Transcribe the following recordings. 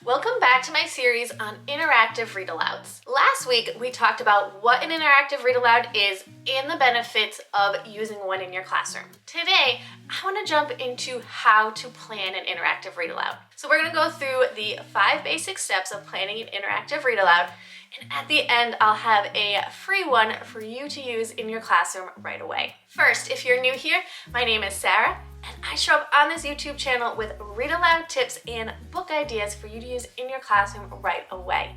Welcome back to my series on interactive read-alouds. Last week, we talked about what an interactive read-aloud is and the benefits of using one in your classroom. Today, I want to jump into how to plan an interactive read-aloud. So we're going to go through the 5 basic steps of planning an interactive read-aloud, and at the end, I'll have a free one for you to use in your classroom right away. First, if you're new here, my name is Sara, and I show up on this YouTube channel with read-aloud tips and book ideas for you to use in your classroom right away.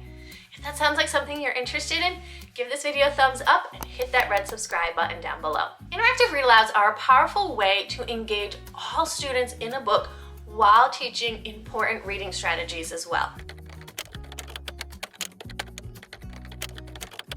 If that sounds like something you're interested in, give this video a thumbs up and hit that red subscribe button down below. Interactive read-alouds are a powerful way to engage all students in a book while teaching important reading strategies as well.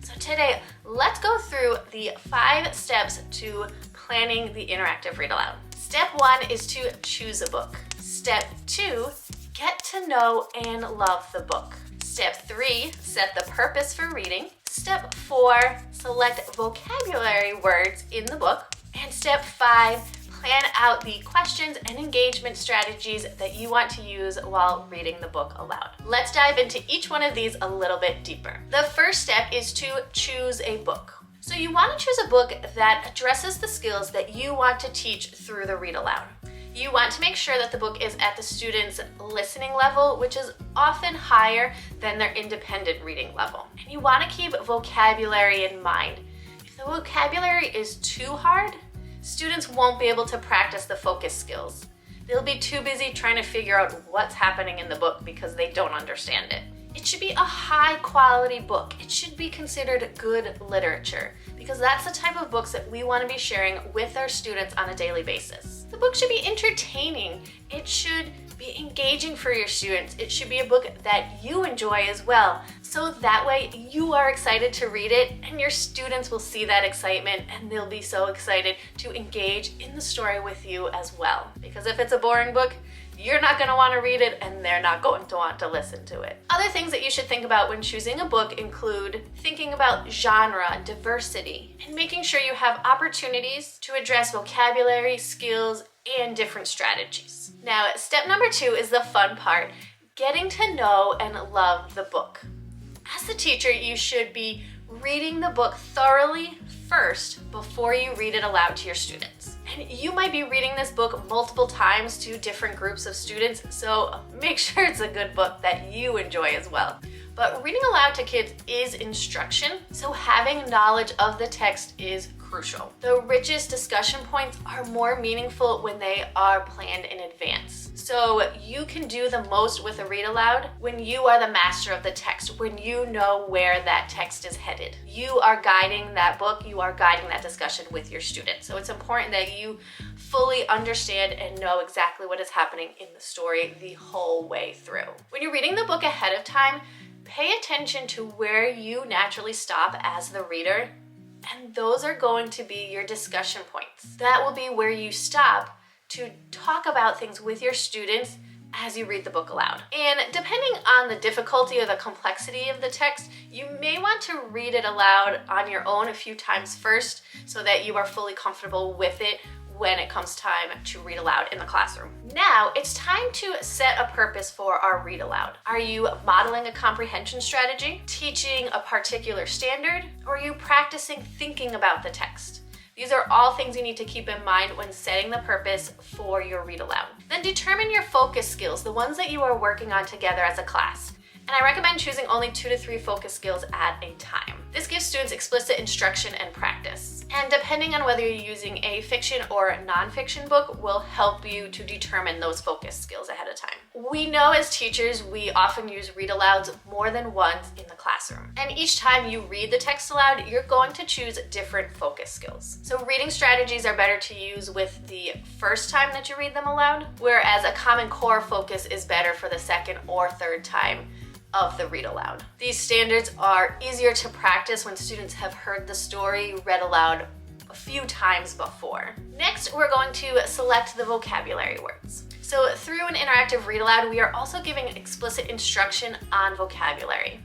So today, let's go through the 5 steps to planning the interactive read-aloud. Step 1 is to choose a book. Step 2, get to know and love the book. Step 3, set the purpose for reading. Step 4, select vocabulary words in the book. And step 5, plan out the questions and engagement strategies that you want to use while reading the book aloud. Let's dive into each one of these a little bit deeper. The first step is to choose a book. So you want to choose a book that addresses the skills that you want to teach through the read aloud. You want to make sure that the book is at the student's listening level, which is often higher than their independent reading level. And you want to keep vocabulary in mind. If the vocabulary is too hard, students won't be able to practice the focus skills. They'll be too busy trying to figure out what's happening in the book because they don't understand it. It should be a high quality book. It should be considered good literature because that's the type of books that we want to be sharing with our students on a daily basis. The book should be entertaining. It should be engaging for your students. It should be a book that you enjoy as well. So that way you are excited to read it and your students will see that excitement and they'll be so excited to engage in the story with you as well. Because if it's a boring book, you're not going to want to read it and they're not going to want to listen to it. Other things that you should think about when choosing a book include thinking about genre, diversity, and making sure you have opportunities to address vocabulary, skills, and different strategies. Now, step number 2 is the fun part, getting to know and love the book. As the teacher, you should be reading the book thoroughly first before you read it aloud to your students. And you might be reading this book multiple times to different groups of students, so make sure it's a good book that you enjoy as well. But reading aloud to kids is instruction, so having knowledge of the text is crucial. The richest discussion points are more meaningful when they are planned in advance. So you can do the most with a read aloud when you are the master of the text, when you know where that text is headed. You are guiding that book, you are guiding that discussion with your students. So it's important that you fully understand and know exactly what is happening in the story the whole way through. When you're reading the book ahead of time, pay attention to where you naturally stop as the reader, and those are going to be your discussion points. That will be where you stop to talk about things with your students as you read the book aloud. And depending on the difficulty or the complexity of the text, you may want to read it aloud on your own a few times first so that you are fully comfortable with it when it comes time to read aloud in the classroom. Now, it's time to set a purpose for our read aloud. Are you modeling a comprehension strategy, teaching a particular standard, or are you practicing thinking about the text? These are all things you need to keep in mind when setting the purpose for your read aloud. Then determine your focus skills, the ones that you are working on together as a class. And I recommend choosing only 2 to 3 focus skills at a time. This gives students explicit instruction and practice. And depending on whether you're using a fiction or a nonfiction book will help you to determine those focus skills ahead of time. We know as teachers, we often use read alouds more than once in the classroom. And each time you read the text aloud, you're going to choose different focus skills. So reading strategies are better to use with the first time that you read them aloud, whereas a common core focus is better for the second or third time of the read aloud. These standards are easier to practice when students have heard the story read aloud a few times before. Next, we're going to select the vocabulary words. So through an interactive read aloud, we are also giving explicit instruction on vocabulary.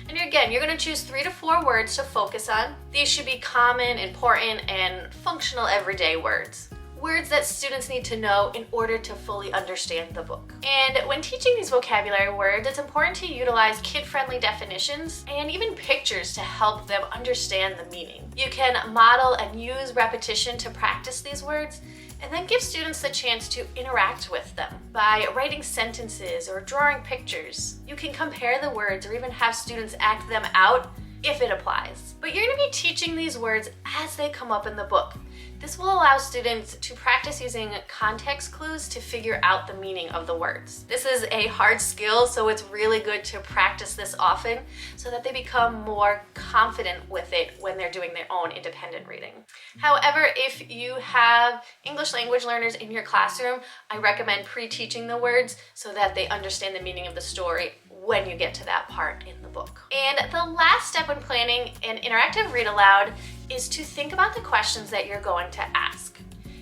And again, you're going to choose 3 to 4 words to focus on. These should be common, important, and functional everyday words. words that students need to know in order to fully understand the book. And when teaching these vocabulary words, it's important to utilize kid-friendly definitions and even pictures to help them understand the meaning. You can model and use repetition to practice these words, and then give students the chance to interact with them by writing sentences or drawing pictures. You can compare the words or even have students act them out if it applies. But you're going to be teaching these words as they come up in the book. This will allow students to practice using context clues to figure out the meaning of the words. This is a hard skill, so it's really good to practice this often so that they become more confident with it when they're doing their own independent reading. However, if you have English language learners in your classroom, I recommend pre-teaching the words so that they understand the meaning of the story when you get to that part in the book. And the last step when planning an interactive read aloud is to think about the questions that you're going to ask.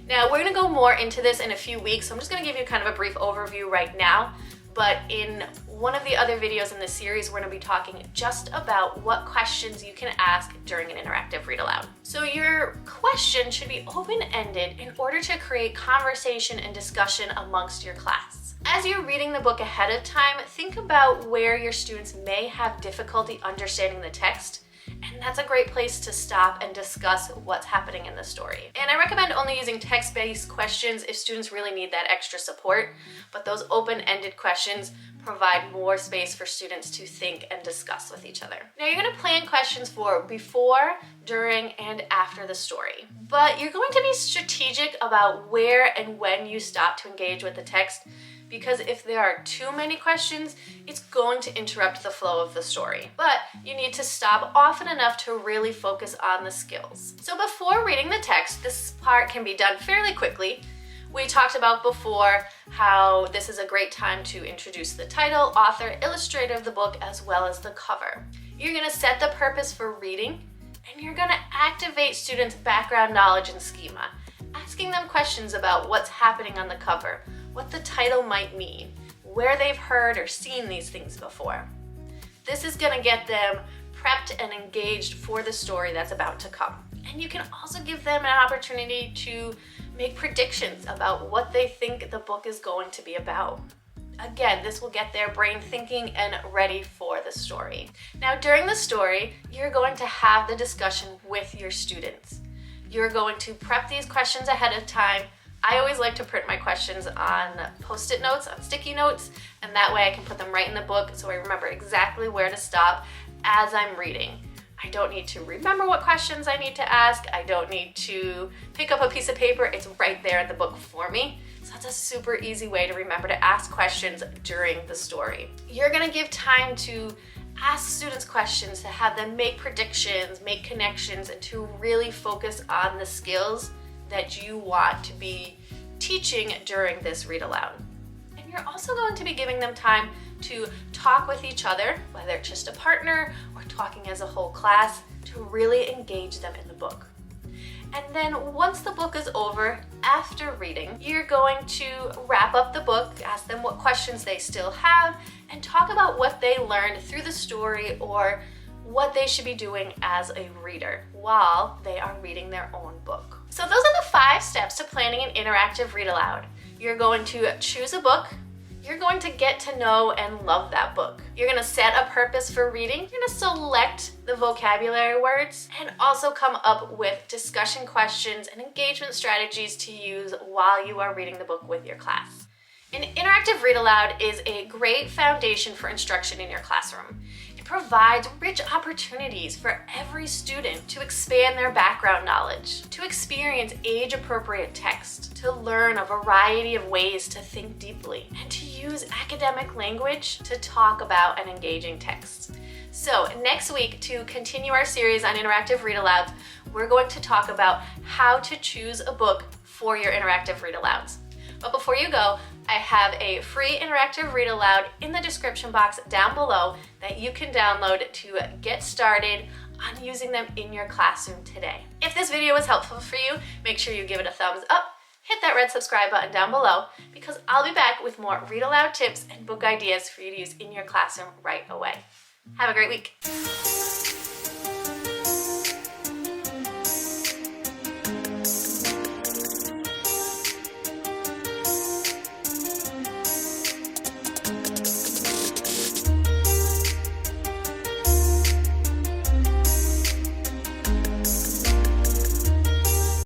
Now, we're going to go more into this in a few weeks, so I'm just going to give you kind of a brief overview right now. But in one of the other videos in this series, we're going to be talking just about what questions you can ask during an interactive read aloud. So your question should be open-ended in order to create conversation and discussion amongst your class. As you're reading the book ahead of time, think about where your students may have difficulty understanding the text, and that's a great place to stop and discuss what's happening in the story. And I recommend only using text-based questions if students really need that extra support, but those open-ended questions provide more space for students to think and discuss with each other. Now, you're going to plan questions for before, during, and after the story, but you're going to be strategic about where and when you stop to engage with the text, because if there are too many questions, it's going to interrupt the flow of the story. But you need to stop often enough to really focus on the skills. So before reading the text, this part can be done fairly quickly. We talked about before how this is a great time to introduce the title, author, illustrator of the book, as well as the cover. You're going to set the purpose for reading, and you're going to activate students' background knowledge and schema, asking them questions about what's happening on the cover, what the title might mean, where they've heard or seen these things before. This is going to get them prepped and engaged for the story that's about to come. And you can also give them an opportunity to make predictions about what they think the book is going to be about. Again, this will get their brain thinking and ready for the story. Now, during the story, you're going to have the discussion with your students. You're going to prep these questions ahead of time. I always like to print my questions on Post-it notes, on sticky notes, and that way I can put them right in the book so I remember exactly where to stop as I'm reading. I don't need to remember what questions I need to ask. I don't need to pick up a piece of paper. It's right there in the book for me. So that's a super easy way to remember to ask questions during the story. You're gonna give time to ask students questions, to have them make predictions, make connections, and to really focus on the skills that you want to be teaching during this read aloud. And you're also going to be giving them time to talk with each other, whether it's just a partner or talking as a whole class, to really engage them in the book. And then once the book is over, after reading, you're going to wrap up the book, ask them what questions they still have, and talk about what they learned through the story or what they should be doing as a reader while they are reading their own book. So those are the 5 steps to planning an interactive read aloud. You're going to choose a book. You're going to get to know and love that book. You're going to set a purpose for reading. You're going to select the vocabulary words and also come up with discussion questions and engagement strategies to use while you are reading the book with your class. An interactive read aloud is a great foundation for instruction in your classroom. It provides rich opportunities for every student to expand their background knowledge, to experience age-appropriate text, to learn a variety of ways to think deeply, and to use academic language to talk about an engaging text. So next week, to continue our series on interactive read alouds, we're going to talk about how to choose a book for your interactive read alouds. But before you go, I have a free interactive read aloud in the description box down below that you can download to get started on using them in your classroom today. If this video was helpful for you, make sure you give it a thumbs up, hit that red subscribe button down below, because I'll be back with more read aloud tips and book ideas for you to use in your classroom right away. Have a great week.